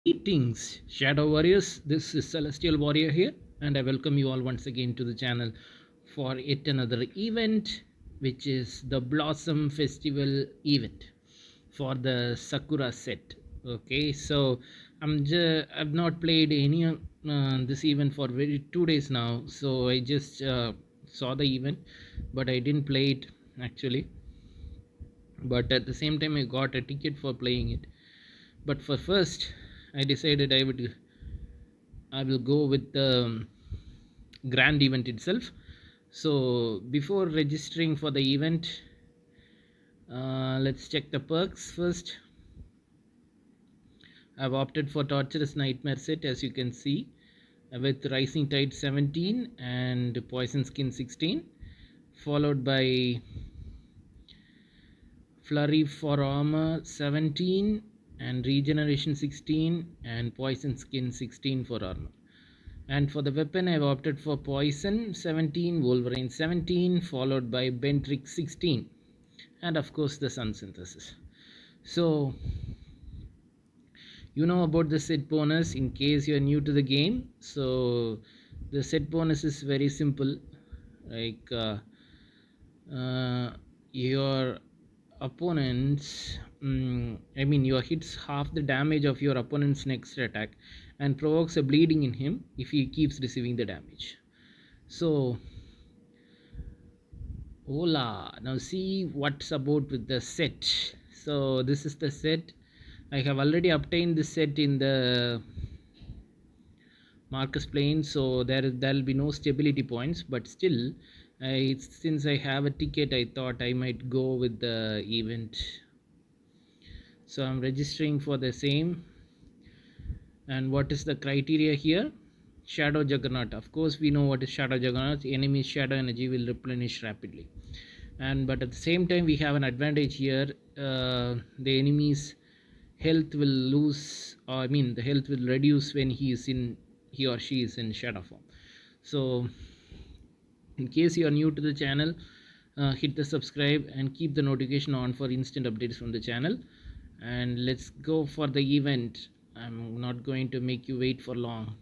Greetings, Shadow Warriors. This is Celestial Warrior here, and I welcome you all once again to the channel for yet another event, which is the Blossom Festival event for the Sakura set. Okay, so I've not played any this event for 2 days now, so I just saw the event, but I didn't play it actually. But at the same time, I got a ticket for playing it. But for first, I decided I will go with the grand event itself. So before registering for the event, let's check the perks first. I've opted for Torturous Nightmare set, as you can see, with Rising Tide 17 and Poison Skin 16, followed by Flurry for Armor 17 and Regeneration 16 and Poison Skin 16 for armor. And for the weapon, I've opted for Poison 17, Wolverine 17, followed by Bentrick 16, and of course the Sun Synthesis. So, you know about the set bonus in case you are new to the game. So, the set bonus is very simple. Like, your opponents your hits half the damage of your opponent's next attack and provokes a bleeding in him if he keeps receiving the damage. So hola, now see what's about with the set. So this is the set. I have already obtained this set in the Marcus plane, so there'll be no stability points, but still since I have a ticket, I thought I might go with the event. So I'm registering for the same. And what is the criteria here? Shadow Juggernaut. Of course we know what is Shadow Juggernaut. Enemy shadow energy will replenish rapidly, and but at the same time we have an advantage here. The enemy's health will lose, or the health will reduce when he or she is in shadow form. So in case you are new to the channel, hit the subscribe and keep the notification on for instant updates from the channel. And let's go for the event. I'm not going to make you wait for long.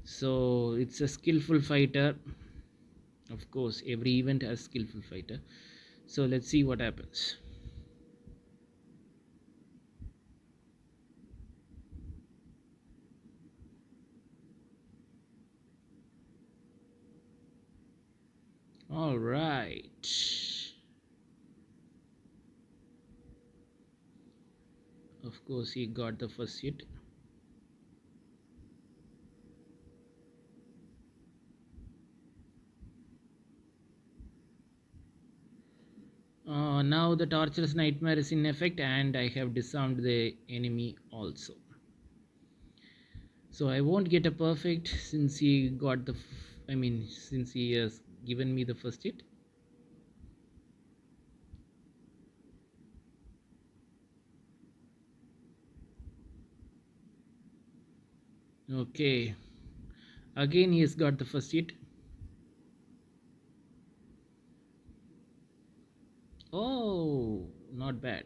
So it's a skillful fighter. Of course every event has skillful fighter. So let's see what happens. All right. Of course he got the first hit. Now the Torturous Nightmare is in effect and I have disarmed the enemy also. So I won't get a perfect since he got the since he has given me the first hit. Okay, again he has got the first hit. Oh, not bad.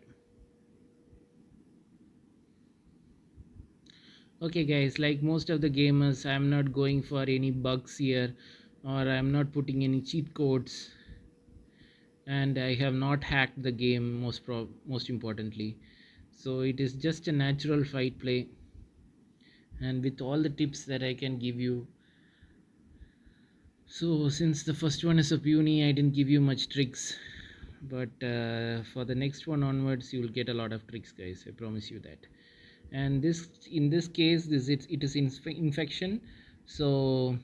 Okay guys, like most of the gamers, I'm not going for any bugs here, or I'm not putting any cheat codes, and I have not hacked the game, most importantly. So it is just a natural fight play, and with all the tips that I can give you. So since the first one is a puny, I didn't give you much tricks, but for the next one onwards you will get a lot of tricks guys, I promise you that. And this, in this case, it is infection. So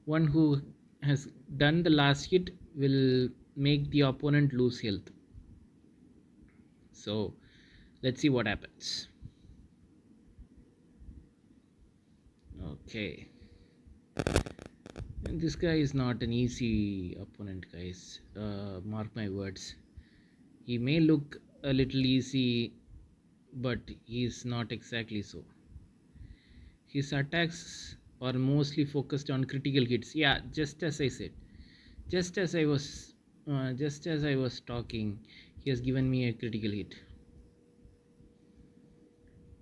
one who has done the last hit will make the opponent lose health. So let's see what happens. Okay, and this guy is not an easy opponent guys, mark my words. He may look a little easy, but he is not exactly so. His attacks are mostly focused on critical hits. Yeah, just as I said, just as I was talking, he has given me a critical hit.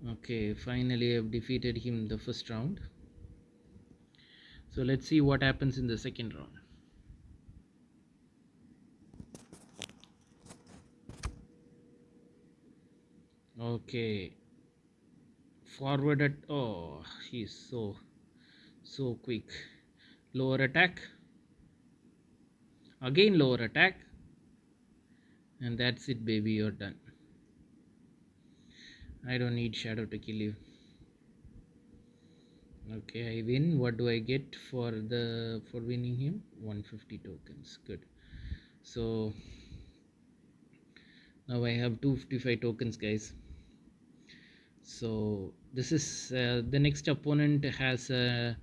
Okay, finally I've defeated him the first round. So let's see what happens in the second round. Okay, forward at, oh, he's so quick. Lower attack, again lower attack, and that's it, baby, you're done. I don't need shadow to kill you. Okay, I win. What do I get for winning him? 150 tokens. Good. So now I have 255 tokens, guys. So this is the next opponent has a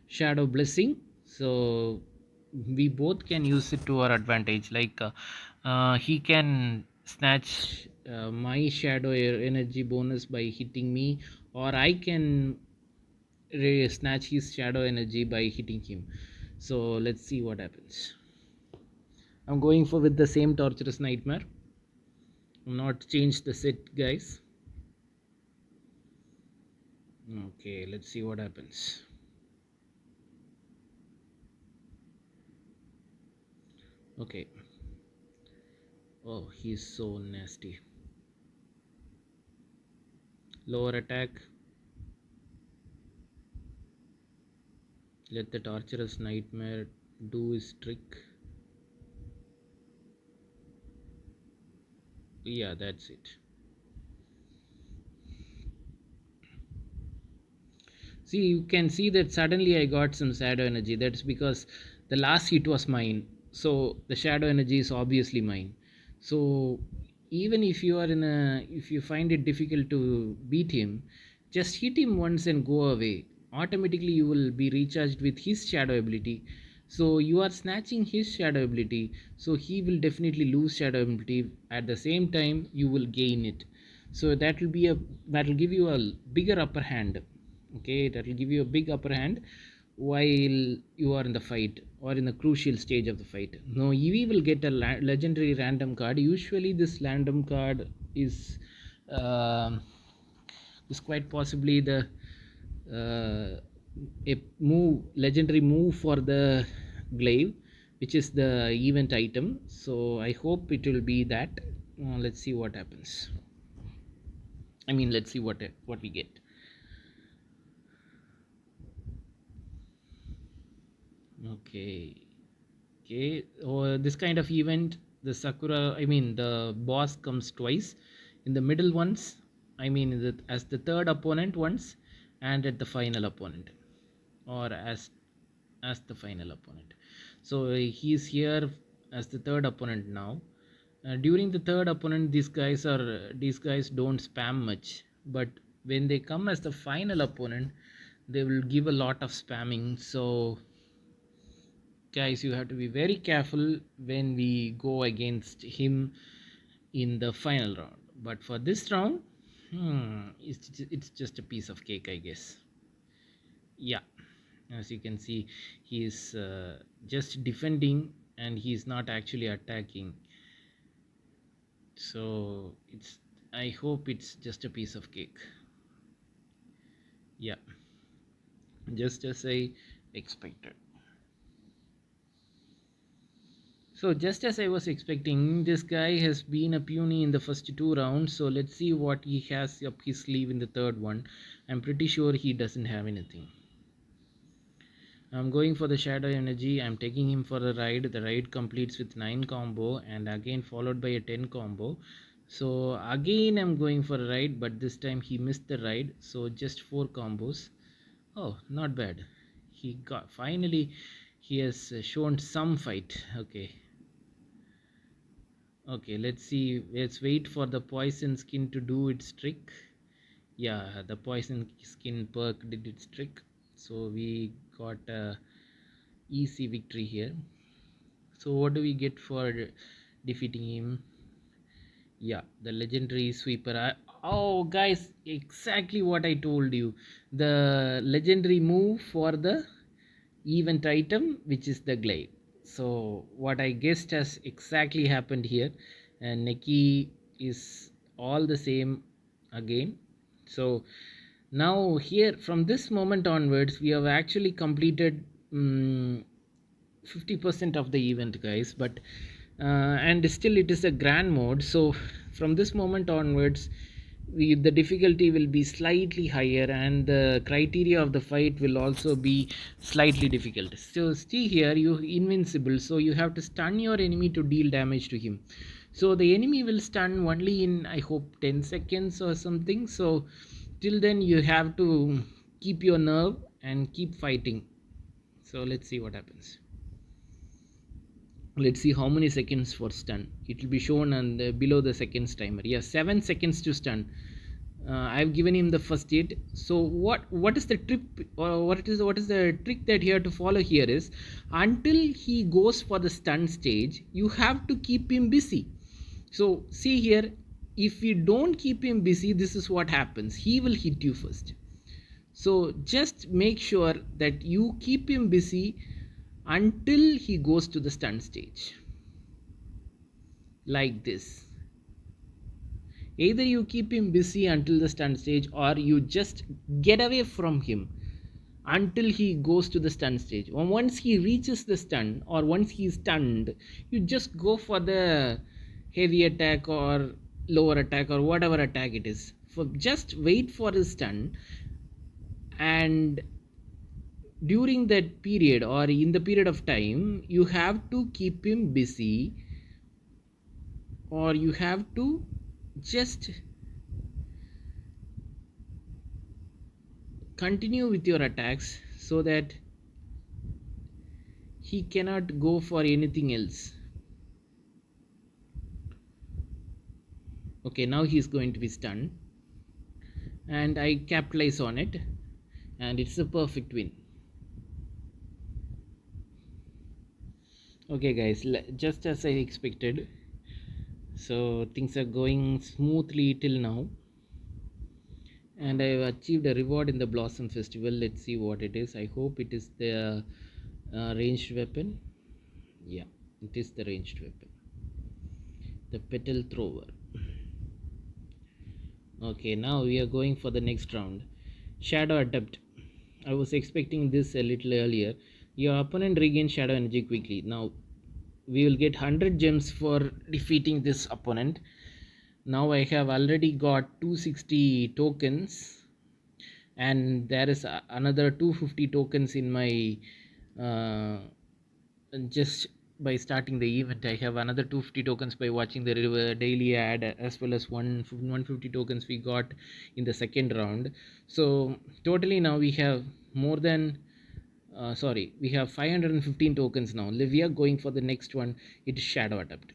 shadow blessing, so we both can use it to our advantage. Like he can snatch my shadow energy bonus by hitting me, or I can snatch his shadow energy by hitting him. So let's see what happens. I'm going for with the same Torturous Nightmare. I'm not changed the set, guys. Okay, let's see what happens. Okay. Oh, he's so nasty. Lower attack. Let the Torturous Nightmare do his trick. Yeah, that's it. See, you can see that suddenly I got some shadow energy. That's because the last hit was mine. So the shadow energy is obviously mine. So even if you are if you find it difficult to beat him, just hit him once and go away. Automatically you will be recharged with his shadow ability. So you are snatching his shadow ability. So he will definitely lose shadow ability. At the same time, you will gain it. So that will give you a bigger upper hand. Okay, that will give you a big upper hand while you are in the fight or in the crucial stage of the fight. Now EV will get a legendary random card. Usually this random card um is quite possibly the a move, legendary move for the glaive, which is the event item. So I hope it will be that. Let's see what happens. I mean, let's see what we get. Okay. Okay. Or this kind of event, the Sakura, I mean, the boss comes twice. In the middle once, I mean, as the third opponent once, and at the final opponent, or as the final opponent. So he's here as the third opponent now. During the third opponent, these guys don't spam much, but when they come as the final opponent, they will give a lot of spamming. So guys, you have to be very careful when we go against him in the final round. But for this round, it's just a piece of cake, I guess. Yeah, as you can see, he is just defending and he's not actually attacking. So I hope it's just a piece of cake. Yeah, just as I expected. So just as I was expecting, this guy has been a puny in the first two rounds. So let's see what he has up his sleeve in the third one. I'm pretty sure he doesn't have anything. I'm going for the shadow energy. I'm taking him for a ride. The ride completes with 9 combo and again followed by a 10 combo. So again I'm going for a ride, but this time he missed the ride. So just 4 combos. Oh, not bad. He got finally he has shown some fight. Okay, let's see. Let's wait for the poison skin to do its trick. Yeah, the poison skin perk did its trick. So we got a easy victory here. So what do we get for defeating him? Yeah, the legendary sweeper. Oh, guys, exactly what I told you. The legendary move for the event item, which is the glaive. So what I guessed has exactly happened here, and Neki is all the same again. So now here, from this moment onwards, we have actually completed 50% of the event, guys. But and still it is a grand mode. So from this moment onwards, the difficulty will be slightly higher, and the criteria of the fight will also be slightly difficult. So see here, you invincible, so you have to stun your enemy to deal damage to him. So the enemy will stun only in, I hope, 10 seconds or something. So till then you have to keep your nerve and keep fighting. So let's see what happens. Let's see how many seconds for stun. It will be shown on the below the seconds timer. Yes, 7 seconds to stun. I've given him the first hit. So what is the trip, or what is the trick that you have to follow here is, until he goes for the stun stage, you have to keep him busy. So see here, if you don't keep him busy, this is what happens. He will hit you first. So just make sure that you keep him busy until he goes to the stun stage. Like this. Either you keep him busy until the stun stage, or you just get away from him until he goes to the stun stage. Once he reaches the stun, or once he is stunned, you just go for the heavy attack or lower attack or whatever attack it is. Just wait for his stun, and during that period, or in the period of time, you have to keep him busy, or you have to just continue with your attacks so that he cannot go for anything else. Okay, now he is going to be stunned, and I capitalize on it, and it's a perfect win. Okay guys, just as I expected, so things are going smoothly till now, and I have achieved a reward in the Blossom Festival. Let's see what it is. I hope it is the ranged weapon. Yeah, it is the ranged weapon, the petal thrower. Okay, now we are going for the next round. Shadow Adept. I was expecting this a little earlier. Your opponent regains shadow energy quickly. Now we will get 100 gems for defeating this opponent. Now I have already got 260 tokens, and there is another 250 tokens in my just by starting the event. I have another 250 tokens by watching the daily ad, as well as 150 tokens we got in the second round. So totally now we have more than we have 515 tokens now. We are going for the next one. It is Shadow Adept.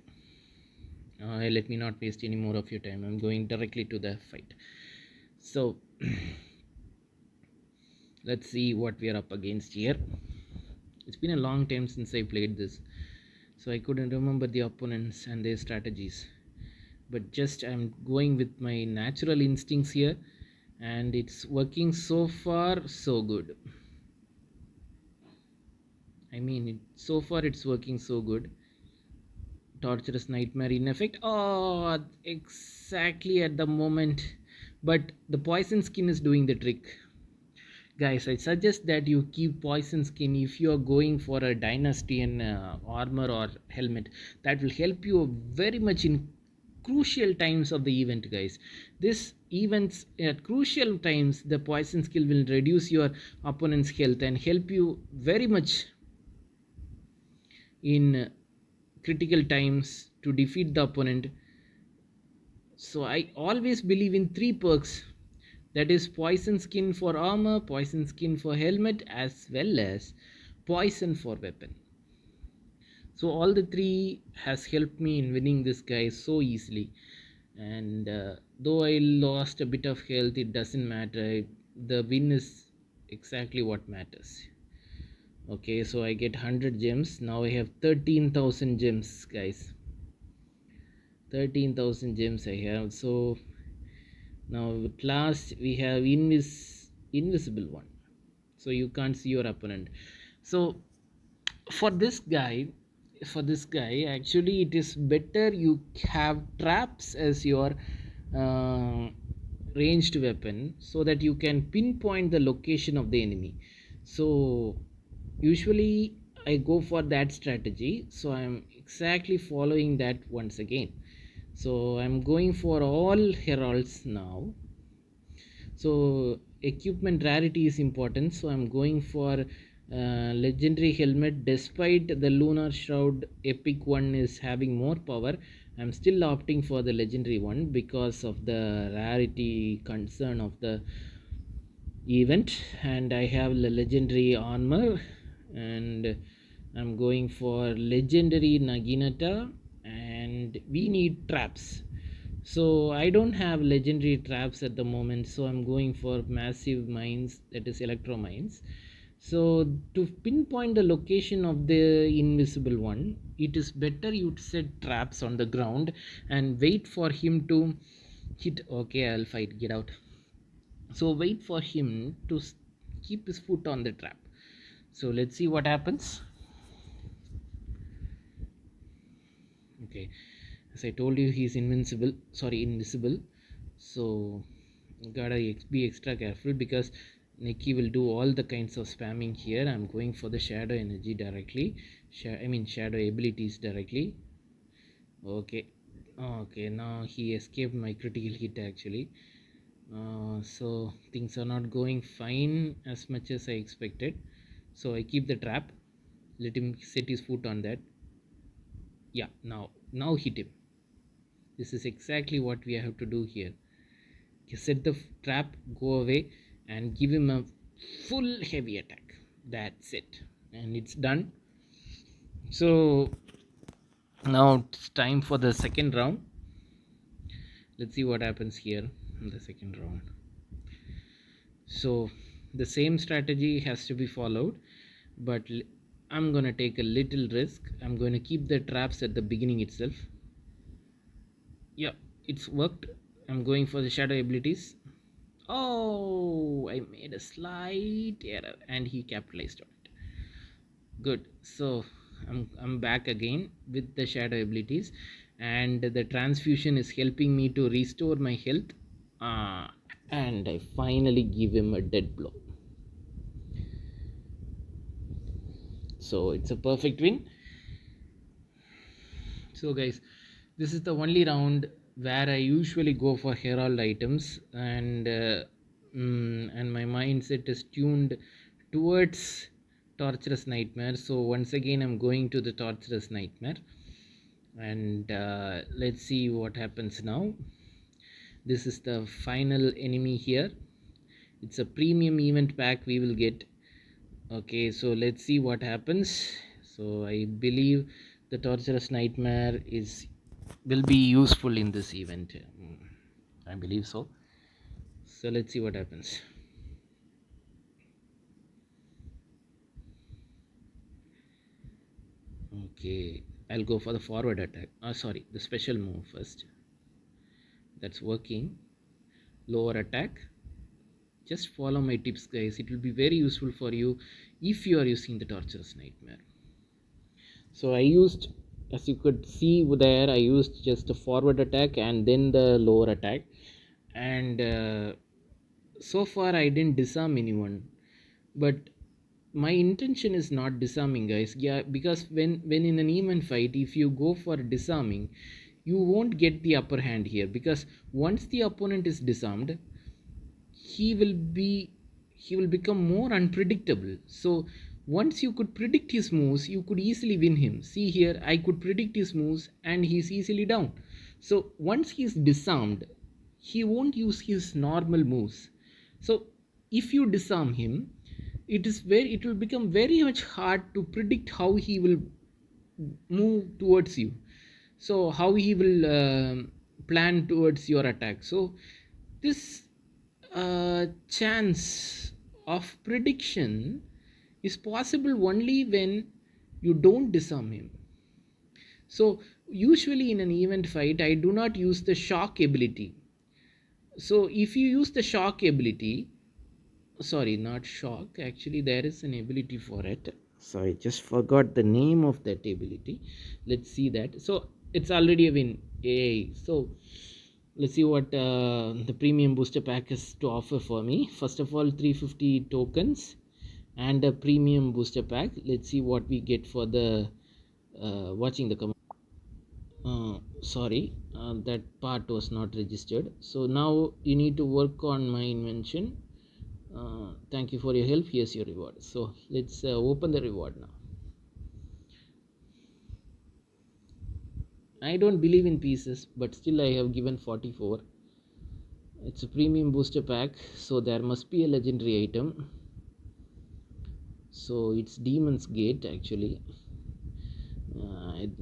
Let me not waste any more of your time. I'm going directly to the fight. So let's see what we are up against here. It's been a long time since I played this, so I couldn't remember the opponents and their strategies, but just I'm going with my natural instincts here, and it's working so far so good. I mean, so far it's working so good. Torturous Nightmare in effect. Oh, exactly at the moment, but the poison skin is doing the trick. Guys, I suggest that you keep poison skin if you are going for a dynastian armor or helmet. That will help you very much in crucial times of the event, guys. This events at crucial times, the poison skill will reduce your opponent's health and help you very much in critical times to defeat the opponent. So I always believe in 3 perks, that is poison skin for armor, poison skin for helmet, as well as poison for weapon. So all the 3 has helped me in winning this guy so easily, and though I lost a bit of health, it doesn't matter. The win is exactly what matters. Okay, so I get 100 gems. Now I have 13,000 gems, guys. 13,000 gems I have. So now at last we have invisible one, so you can't see your opponent. So for this guy, actually it is better you have traps as your ranged weapon so that you can pinpoint the location of the enemy. So usually I go for that strategy, so I'm exactly following that once again. So I'm going for all heralds now. So equipment rarity is important, so I'm going for legendary helmet. Despite the lunar shroud epic one is having more power, I'm still opting for the legendary one because of the rarity concern of the event. And I have the legendary armor, and I'm going for legendary Naginata, and we need traps. So I don't have legendary traps at the moment, so I'm going for massive mines, that is electromines. So to pinpoint the location of the invisible one, it is better you set traps on the ground and wait for him to hit. Okay, I'll fight, get out. So wait for him to keep his foot on the trap. So let's see what happens. Okay, as I told you, he's invisible. So gotta be extra careful because Nikki will do all the kinds of spamming here. I'm going for the shadow energy directly, shadow abilities directly. Okay, now he escaped my critical hit actually. So things are not going fine as much as I expected. So I keep the trap, let him set his foot on that. Yeah, now hit him. This is exactly what we have to do here. You set the trap, go away, and give him a full heavy attack. That's it, and it's done. So now it's time for the second round. Let's see what happens here in the second round. So the same strategy has to be followed, but I'm gonna take a little risk. I'm going to keep the traps at the beginning itself. Yeah, it's worked. I'm going for the shadow abilities. Oh, I made a slight error and he capitalized on it. Good. So I'm back again with the shadow abilities, and the transfusion is helping me to restore my health. And I finally give him a dead blow. So it's a perfect win. So guys, this is the only round where I usually go for herald items, and my mindset is tuned towards Torturous Nightmare. So once again I'm going to the Torturous Nightmare, and let's see what happens now. This is the final enemy here. It's a premium event pack we will get. Okay, so let's see what happens. So I believe the Torturous Nightmare will be useful in this event. I believe so. So let's see what happens. Okay, I'll go for the forward attack. The special move first. That's working. Lower attack. Just follow my tips, guys. It will be very useful for you if you are using the Torturous Nightmare. So I used, as you could see there, I used just a forward attack and then the lower attack, and so far I didn't disarm anyone, but my intention is not disarming, guys. Yeah, because when in an event fight, if you go for disarming, you won't get the upper hand here, because once the opponent is disarmed, he will become more unpredictable. So once you could predict his moves, you could easily win him. See here, I could predict his moves and he's easily down. So once he's disarmed, he won't use his normal moves. So if you disarm him, it will become very much hard to predict how he will move towards you, so how he will plan towards your attack. So this chance of prediction is possible only when you don't disarm him. So usually in an event fight, I do not use the shock ability. So if you use the shock ability, sorry, not shock, actually there is an ability for it. So I just forgot the name of that ability. Let's see that. So it's already a win. Yay. So let's see what the premium booster pack is to offer for me. First of all, 350 tokens and a premium booster pack. Let's see what we get for the watching the sorry, that part was not registered. So now you need to work on my invention. Thank you for your help. Here's your reward. So let's open the reward now. I don't believe in pieces, but still I have given 44. It's a premium booster pack, so there must be a legendary item. So it's Demon's Gate actually.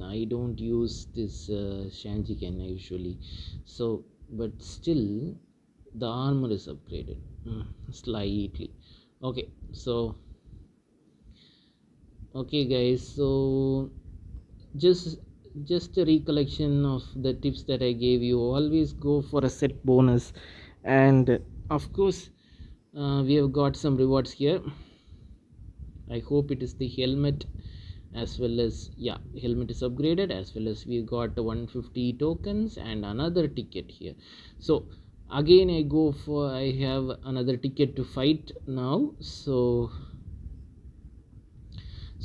I don't use this Shanjiken usually. So, but still, the armor is upgraded slightly. Okay, so okay, guys. So just just a recollection of the tips that I gave you. Always go for a set bonus, and of course, we have got some rewards here. I hope it is the helmet, as well as, yeah, helmet is upgraded, as well as we got 150 tokens and another ticket here. So again I have another ticket to fight now. So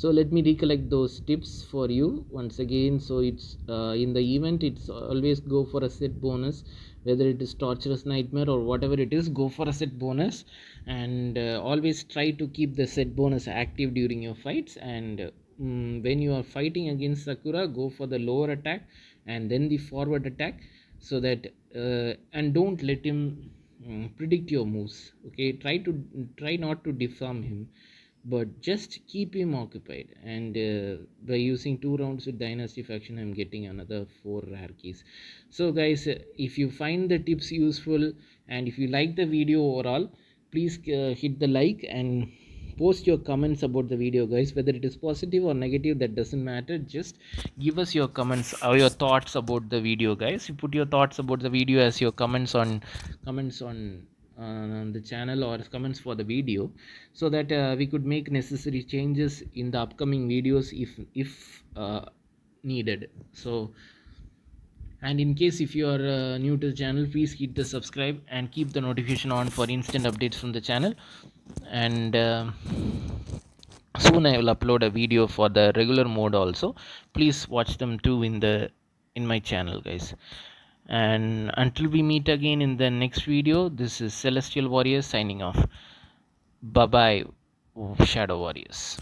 let me recollect those tips for you once again. So it's in the event, it's always go for a set bonus, whether it is Torturous Nightmare or whatever it is, go for a set bonus, and always try to keep the set bonus active during your fights. And when you are fighting against Sakura, go for the lower attack and then the forward attack, so that and don't let him predict your moves. Okay, try not to disarm him, but just keep him occupied. And by using 2 rounds with Dynasty faction, I'm getting another 4 rare keys. So guys, if you find the tips useful and if you like the video overall, please hit the like and post your comments about the video, guys. Whether it is positive or negative, that doesn't matter. Just give us your comments or your thoughts about the video, guys. You put your thoughts about the video as your comments on the channel, or comments for the video, so that we could make necessary changes in the upcoming videos if needed. So, and in case if you are new to the channel, please hit the subscribe and keep the notification on for instant updates from the channel. And soon I will upload a video for the regular mode also. Please watch them too in my channel, guys. And until we meet again in the next video, this is Celestial Warrior signing off. Bye bye, Shadow Warriors.